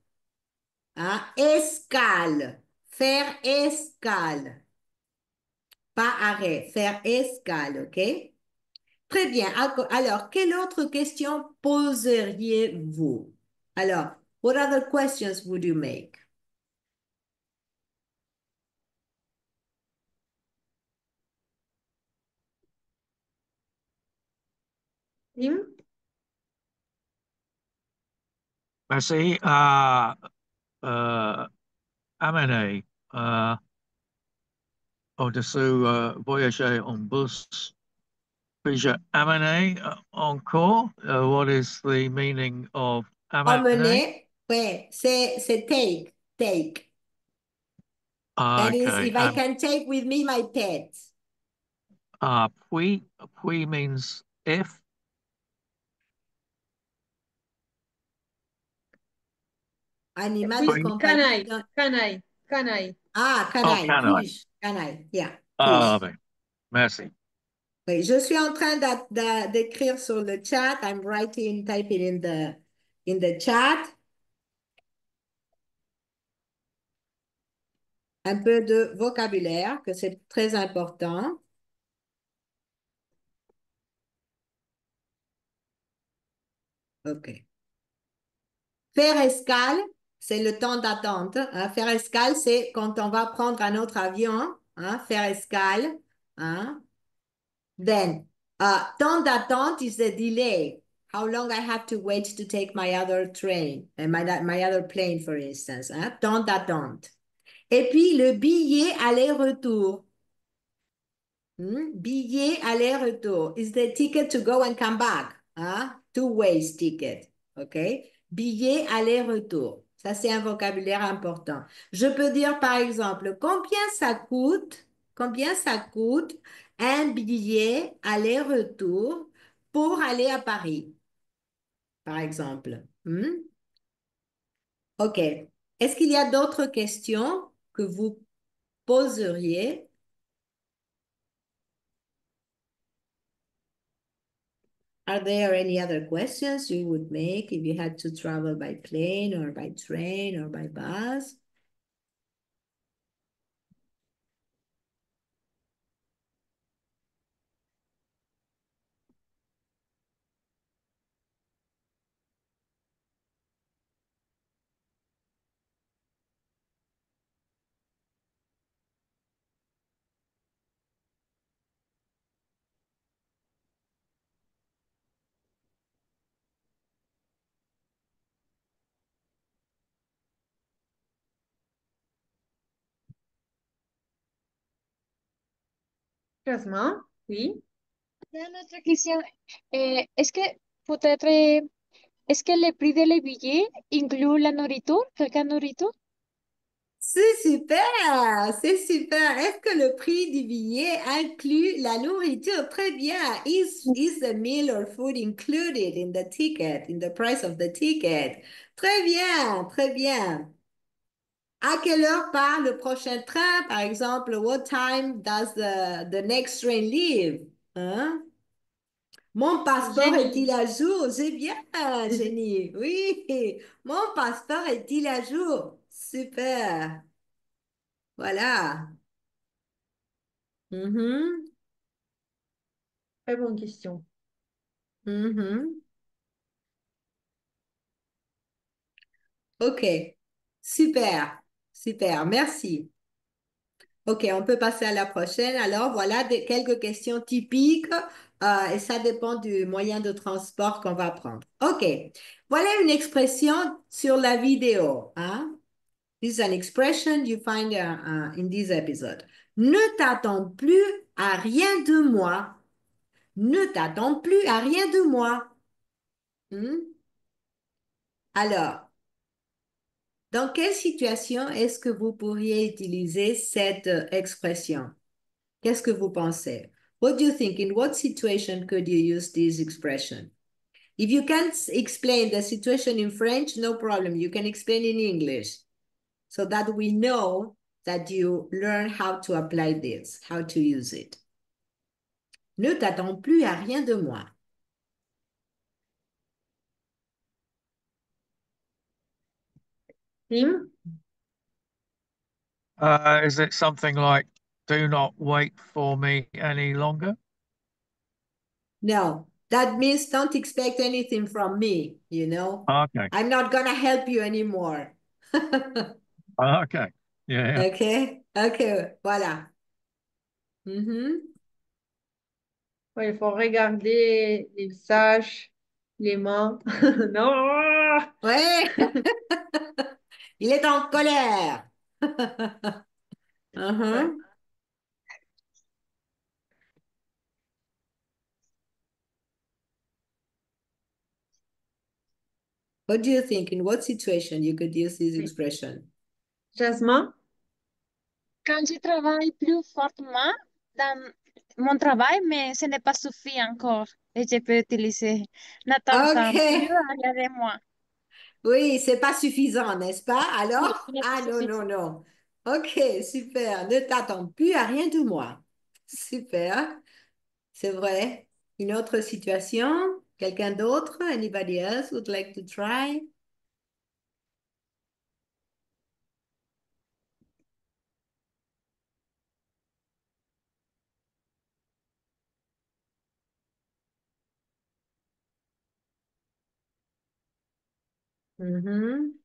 [SPEAKER 2] Escale, faire escale. Pas arrêt, faire escale, OK? Très bien. Alors, quelle autre question poseriez-vous? Alors, what other questions would you make?
[SPEAKER 1] Tim?
[SPEAKER 3] Merci. Amener au-dessous voyager en bus. Puis-je amener encore? What is the meaning of amener?
[SPEAKER 2] Emmener, ouais, c'est take. That is,
[SPEAKER 3] Okay.
[SPEAKER 2] if I can take with me my pet.
[SPEAKER 3] Puis means if.
[SPEAKER 2] Animal de compagnie.
[SPEAKER 1] Can I?
[SPEAKER 2] Can I?
[SPEAKER 3] Can I?
[SPEAKER 2] Puis-je? Can I? Yeah.
[SPEAKER 3] Ben, merci.
[SPEAKER 2] Oui, je suis en train d'écrire sur le chat. I'm typing in the chat. Un peu de vocabulaire, que c'est très important. OK. Faire escale, c'est le temps d'attente. Faire escale, c'est quand on va prendre un autre avion. Faire escale. Then, temps d'attente is the delay. How long I have to wait to take my other train, my other plane, for instance. Temps d'attente. Et puis, le billet aller-retour. Billet aller-retour is the ticket to go and come back. Two-ways ticket. OK? Billet aller-retour. Ça, c'est un vocabulaire important. Je peux dire, par exemple, combien ça coûte un billet aller-retour pour aller à Paris, par exemple. OK. Est-ce qu'il y a d'autres questions que vous poseriez? Are there any other questions you would make if you had to travel by plane or by train or by bus?
[SPEAKER 1] Jasmin? Oui.
[SPEAKER 5] Une autre question. Est-ce que peut-être, est-ce que le prix de les billets inclut la nourriture, quelqu'un nourriture?
[SPEAKER 2] C'est super, c'est super. Est-ce que le prix du billet inclut la nourriture? Très bien. Is the meal or food included in the ticket, in the price of the ticket? Très bien, très bien. À quelle heure part le prochain train, par exemple? What time does the next train leave? Mon passeport
[SPEAKER 1] Jenny.
[SPEAKER 2] est-il à jour? C'est bien, Jenny. Oui, mon passeport est-il à jour? Super. Voilà. Mhm,
[SPEAKER 1] Très bonne question.
[SPEAKER 2] mhm. OK. Super. Super. Merci. OK, on peut passer à la prochaine. Alors, voilà quelques questions typiques et ça dépend du moyen de transport qu'on va prendre. OK. Voilà une expression sur la vidéo. Hein? This is an expression you find in this episode. Ne t'attends plus à rien de moi. Ne t'attends plus à rien de moi. Hmm? Alors, dans quelle situation est-ce que vous pourriez utiliser cette expression? Qu'est-ce que vous pensez? What do you think? In what situation could you use this expression? If you can't explain the situation in French, no problem. You can explain in English so that we know that you learn how to apply this, how to use it. Ne t'attends plus à rien de moi.
[SPEAKER 1] Tim?
[SPEAKER 3] Is it something like, do not wait for me any longer?
[SPEAKER 2] No, that means don't expect anything from me, you know.
[SPEAKER 3] Okay.
[SPEAKER 2] I'm not going to help you anymore.
[SPEAKER 3] Okay. Yeah.
[SPEAKER 2] OK? OK, voilà. Mhm.
[SPEAKER 1] Ouais, il faut regarder les visages, les mains. Non!
[SPEAKER 2] Ouais, il est en colère.
[SPEAKER 1] Ouais.
[SPEAKER 2] Mhm. What do you think? In what situation you could use this
[SPEAKER 1] Oui.
[SPEAKER 2] expression?
[SPEAKER 1] Jasmin?
[SPEAKER 5] Quand je travaille plus fortement dans mon travail, mais ce n'est pas suffisant encore. Et je peux utiliser n'attends plus
[SPEAKER 2] OK.
[SPEAKER 5] à rien de moi.
[SPEAKER 2] Oui, c'est pas suffisant, n'est-ce pas?
[SPEAKER 5] Oui,
[SPEAKER 2] Alors?
[SPEAKER 5] ce n'est pas
[SPEAKER 2] Ah non, non,
[SPEAKER 5] suffisant.
[SPEAKER 2] non. OK, super. Ne t'attends plus à rien de moi. Super. C'est vrai. Une autre situation? Quelqu'un d'autre? Anybody else would like to try? Mhm.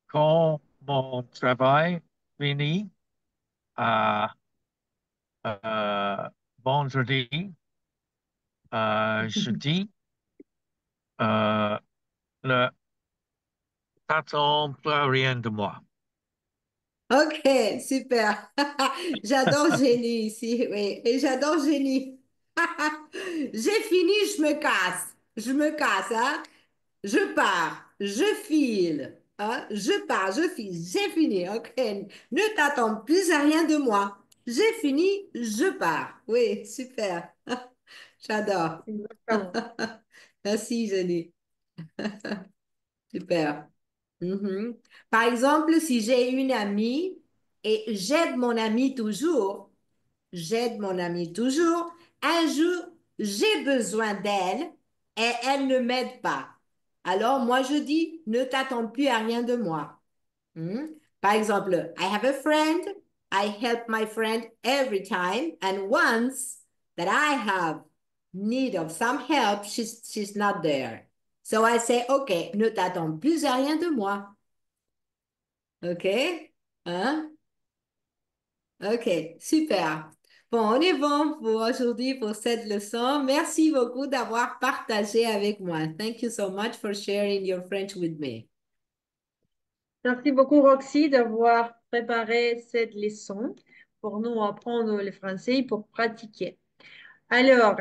[SPEAKER 3] Quand mon travail finit à vendredi, je dis, ne t'attends plus rien de moi.
[SPEAKER 2] OK, super. J'adore Génie ici, oui. Et j'adore Génie. J'ai fini, je me casse. Je me casse, hein. Je pars, je file, hein. Je pars, je file. J'ai fini, OK. Ne t'attends plus à rien de moi. J'ai fini, je pars. Oui, super. J'adore.
[SPEAKER 1] Exactement.
[SPEAKER 2] Merci, Génie. Super. Mhm. Par exemple, si j'ai une amie et j'aide mon amie toujours, un jour, j'ai besoin d'elle et elle ne m'aide pas. Alors, moi, je dis, ne t'attends plus à rien de moi. Hmm? Par exemple, I have a friend, I help my friend every time, and once that I have need of some help, she's not there. So I say, OK, ne t'attends plus à rien de moi. OK? Hein? OK, super. Bon, on est bon pour aujourd'hui pour cette leçon. Merci beaucoup d'avoir partagé avec moi. Thank you so much for sharing your French with me.
[SPEAKER 1] Merci beaucoup, Roxy, d'avoir préparé cette leçon pour nous apprendre le français, pour pratiquer. Alors,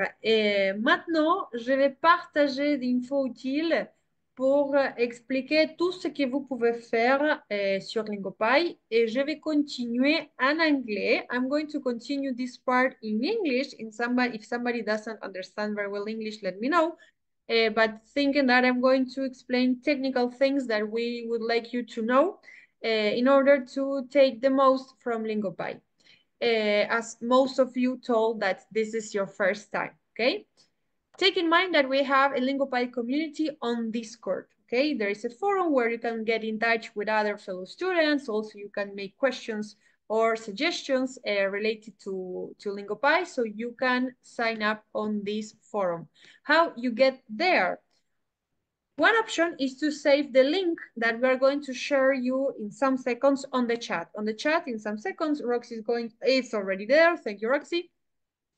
[SPEAKER 1] maintenant, je vais partager des infos utiles pour expliquer tout ce que vous pouvez faire sur Lingopie et je vais continuer en anglais. I'm going to continue this part in English. If somebody doesn't understand very well English, let me know. But thinking that I'm going to explain technical things that we would like you to know. in order to take the most from LingoPie. As most of you told that this is your first time, okay? Take in mind that we have a LingoPie community on Discord, okay? There is a forum where you can get in touch with other fellow students. Also, you can make questions or suggestions related to LingoPie, so you can sign up on this forum. How you get there? One option is to save the link that we're going to share you in some seconds on the chat. On the chat, in some seconds, Roxy is going, it's already there. Thank you, Roxy.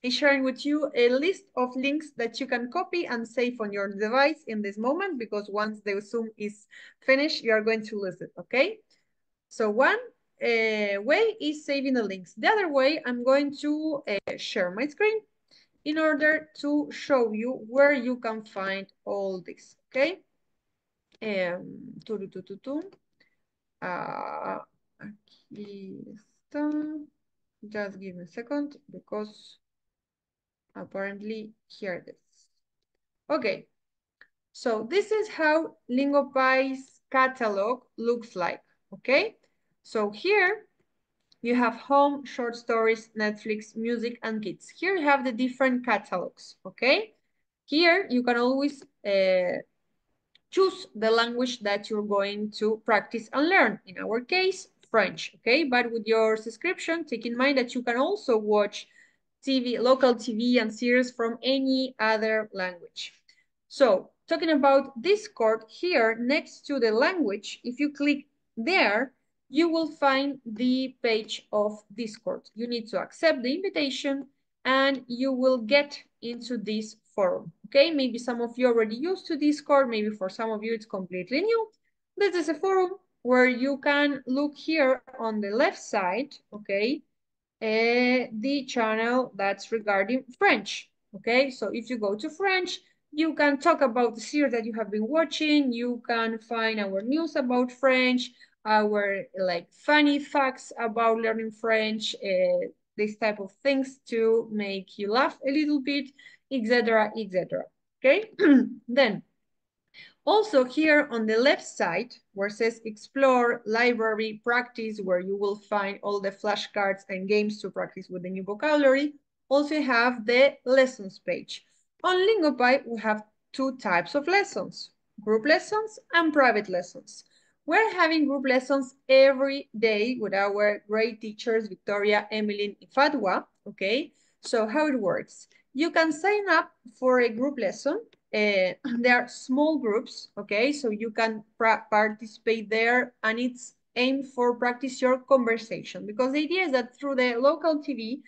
[SPEAKER 1] Is sharing with you a list of links that you can copy and save on your device in this moment, because once the Zoom is finished, you are going to lose it, okay? So one way is saving the links. The other way, I'm going to share my screen in order to show you where you can find all this, okay? Aquí está. Just give me a second because apparently here it is. Okay, so this is how LingoPie's catalog looks like, okay? So here you have home, short stories, Netflix, music, and kids. Here you have the different catalogs, okay? Here you can always choose the language that you're going to practice and learn. In our case, French, okay? But with your subscription, take in mind that you can also watch TV, local TV and series from any other language. So talking about Discord, here next to the language, if you click there, you will find the page of Discord. You need to accept the invitation and you will get into this forum, okay? Maybe some of you already used to Discord, maybe for some of you it's completely new. This is a forum where you can look here on the left side, okay? The channel that's regarding French, okay? So if you go to French, you can talk about the series that you have been watching, you can find our news about French, our like funny facts about learning French, this type of things to make you laugh a little bit, etc., etc. Okay? Then, also here on the left side, where it says explore, library, practice, where you will find all the flashcards and games to practice with the new vocabulary, also have the lessons page. On LingoPie, we have two types of lessons, group lessons and private lessons. We're having group lessons every day with our great teachers, Victoria, Emily, and Fatwa, okay? So how it works? You can sign up for a group lesson. There are small groups, okay? So you can participate there and it's aimed for practice your conversation, because the idea is that through the local TV,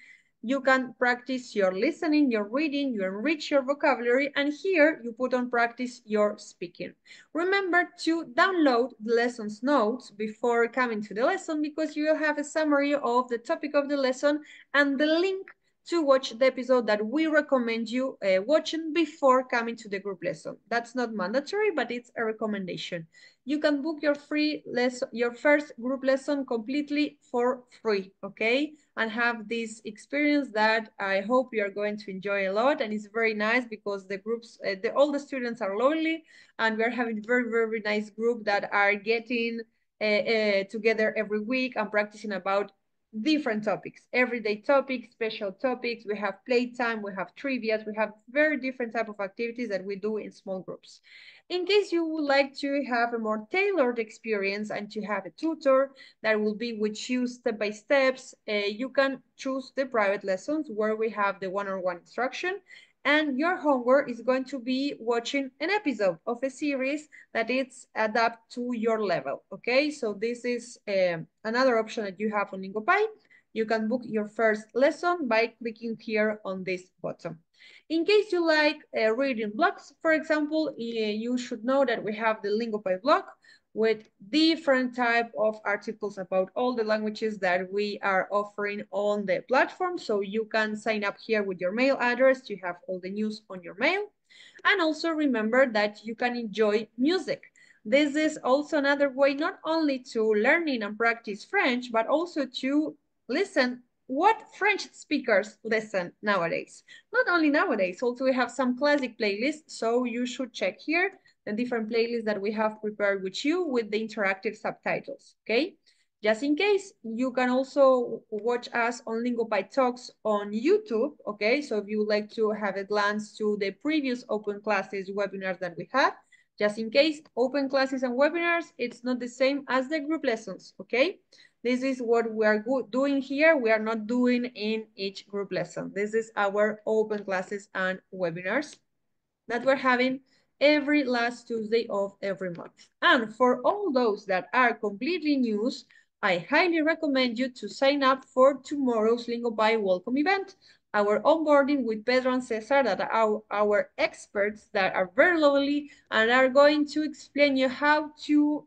[SPEAKER 1] you can practice your listening, your reading, you enrich your vocabulary, and here you put on practice your speaking. Remember to download the lessons notes before coming to the lesson, because you will have a summary of the topic of the lesson and the link to watch the episode that we recommend you watching before coming to the group lesson. That's not mandatory, but it's a recommendation. You can book your free lesson, your first group lesson completely for free, okay? And have this experience that I hope you are going to enjoy a lot. And it's very nice because the groups, all the students are lonely, and we're having a very, very nice group that are getting together every week and practicing about different topics, everyday topics, special topics. We have playtime, we have trivias, we have very different type of activities that we do in small groups. In case you would like to have a more tailored experience and to have a tutor that will be with you step by steps, you can choose the private lessons where we have the one-on-one instruction, and your homework is going to be watching an episode of a series that it's adapt to your level, okay? So this is another option that you have on LingoPie. You can book your first lesson by clicking here on this button. In case you like reading blogs, for example, you should know that we have the LingoPie blog with different type of articles about all the languages that we are offering on the platform. So you can sign up here with your mail address to have all the news on your mail. And also remember that you can enjoy music. This is also another way not only to learning and practice French, but also to listen what French speakers listen nowadays. Not only nowadays, also we have some classic playlists, so you should check here the different playlists that we have prepared with you with the interactive subtitles, okay? Just in case, you can also watch us on LingoPy Talks on YouTube, okay? So if you would like to have a glance to the previous open classes webinars that we had, just in case, open classes and webinars, it's not the same as the group lessons, okay? This is what we are doing here. We are not doing in each group lesson. This is our open classes and webinars that we're having every last Tuesday of every month. And for all those that are completely new, I highly recommend you to sign up for tomorrow's LingoPy welcome event, our onboarding with Pedro and Cesar, that are our experts that are very lovely and are going to explain you how to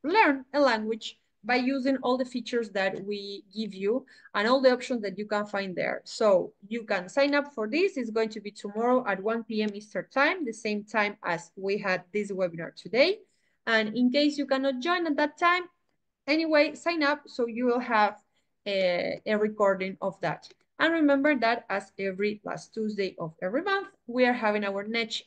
[SPEAKER 1] learn a language by using all the features that we give you and all the options that you can find there. So you can sign up for this. It's going to be tomorrow at 1 p.m. Eastern time, the same time as we had this webinar today. And in case you cannot join at that time, anyway, sign up so you will have a recording of that. And remember that as every last Tuesday of every month, we are having our next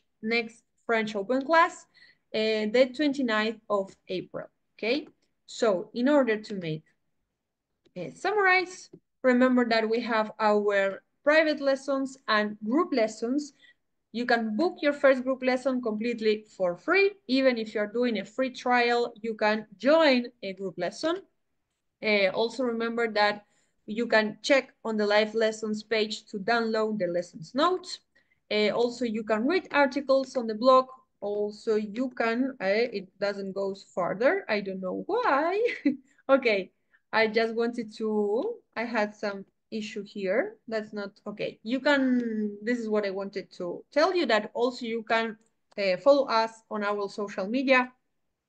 [SPEAKER 1] French open class, the 29th of April, okay? So in order to make summarize, remember that we have our private lessons and group lessons. You can book your first group lesson completely for free. Even if you're doing a free trial, you can join a group lesson. Also remember that you can check on the live lessons page to download the lessons notes. Also, you can read articles on the blog. Also, you can, it doesn't go further. I don't know why. Okay, I just wanted to, I had some issue here. That's not, okay. You can, this is what I wanted to tell you, that also you can follow us on our social media.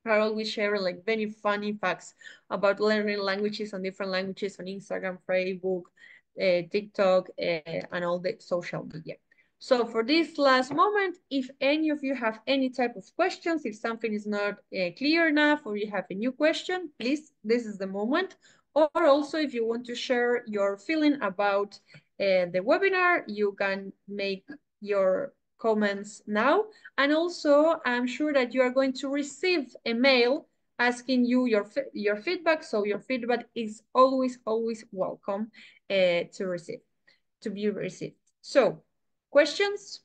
[SPEAKER 1] I always share like very funny facts about learning languages and different languages on Instagram, Facebook, TikTok, and all the social media. So for this last moment, if any of you have any type of questions, if something is not clear enough or you have a new question, please, this is the moment. Or also if you want to share your feeling about the webinar, you can make your comments now. And also, I'm sure that you are going to receive a mail asking you your feedback. So your feedback is always, always welcome to be received. So, questions?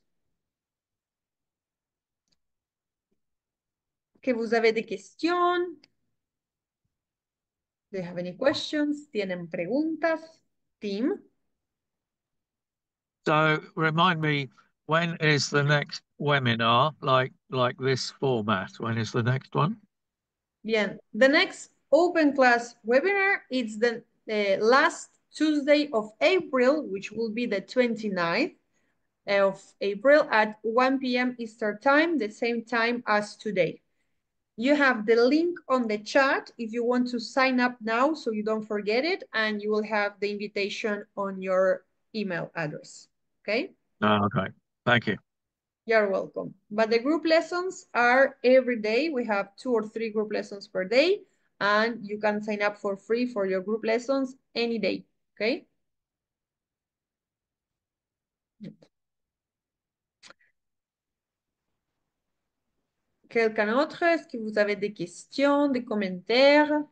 [SPEAKER 1] Que vous avez des questions? Do you have any questions? ¿Tienen preguntas? Team?
[SPEAKER 3] So remind me, when is the next webinar, like this format? When is the next one?
[SPEAKER 1] Bien, the next open class webinar is the last Tuesday of April, which will be the 29th of April at 1 p.m. Eastern time, the same time as today. You have the link on the chat if you want to sign up now so you don't forget it, and you will have the invitation on your email address, okay?
[SPEAKER 3] Oh, okay, thank you.
[SPEAKER 1] You're welcome. But the group lessons are every day. We have 2 or 3 group lessons per day, and you can sign up for free for your group lessons any day, okay? Quelqu'un d'autre? Est-ce que vous avez des questions, des commentaires?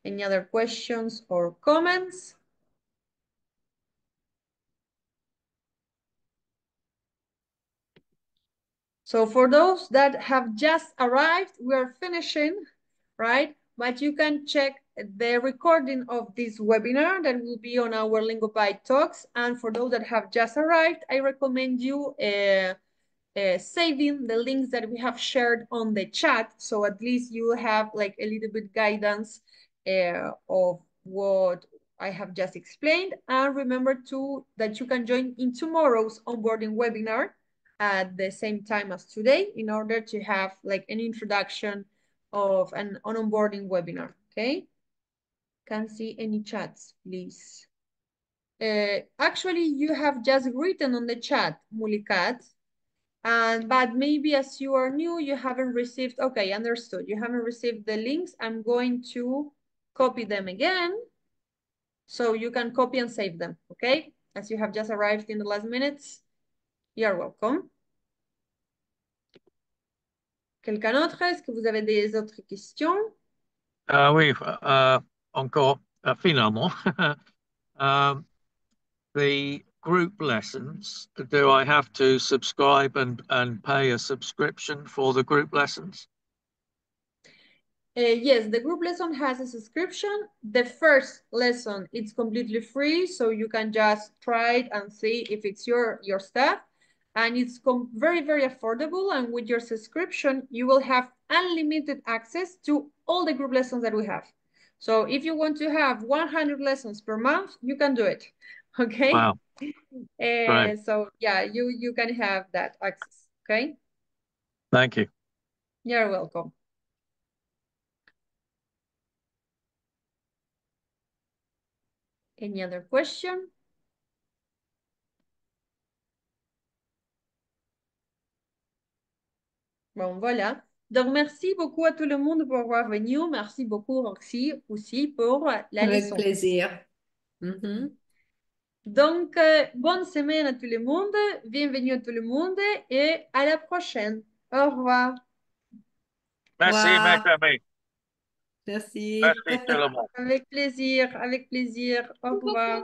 [SPEAKER 1] Any other questions or comments? So for those that have just arrived, we are finishing, right? But you can check the recording of this webinar that will be on our LingoPy Talks. And for those that have just arrived, I recommend you saving the links that we have shared on the chat. So at least you have like a little bit guidance of what I have just explained. And remember too, that you can join in tomorrow's onboarding webinar at the same time as today in order to have like an introduction of an onboarding webinar, okay? Can't see any chats, please. Actually, you have just written on the chat, Mulikat, but maybe as you are new, you haven't received, okay, understood. You haven't received the links. I'm going to copy them again so you can copy and save them, okay? As you have just arrived in the last minutes, you're welcome. Quelqu'un d'autre? Est-ce que vous avez des autres questions?
[SPEAKER 3] Oui, encore, finalement, the group lessons. Do I have to subscribe and pay a subscription for the group lessons?
[SPEAKER 1] Yes, the group lesson has a subscription. The first lesson, it's completely free, so you can just try it and see if it's your stuff. And it's very, very affordable. And with your subscription, you will have unlimited access to all the group lessons that we have. So if you want to have 100 lessons per month, you can do it. Okay?
[SPEAKER 3] Wow. Right.
[SPEAKER 1] So yeah, you can have that access. Okay?
[SPEAKER 3] Thank you.
[SPEAKER 1] You're welcome. Any other question? Bon, voilà. Donc, merci beaucoup à tout le monde pour avoir venu. Merci beaucoup, Roxy, aussi pour la
[SPEAKER 2] Avec
[SPEAKER 1] leçon.
[SPEAKER 2] plaisir. Mhm.
[SPEAKER 1] Donc, bonne semaine à tout le monde. Bienvenue à tout le monde et à la prochaine. Au revoir.
[SPEAKER 3] Merci,
[SPEAKER 2] Wow.
[SPEAKER 3] mes amis.
[SPEAKER 2] Merci.
[SPEAKER 3] Merci tout le monde.
[SPEAKER 1] Avec plaisir, avec plaisir. Au revoir.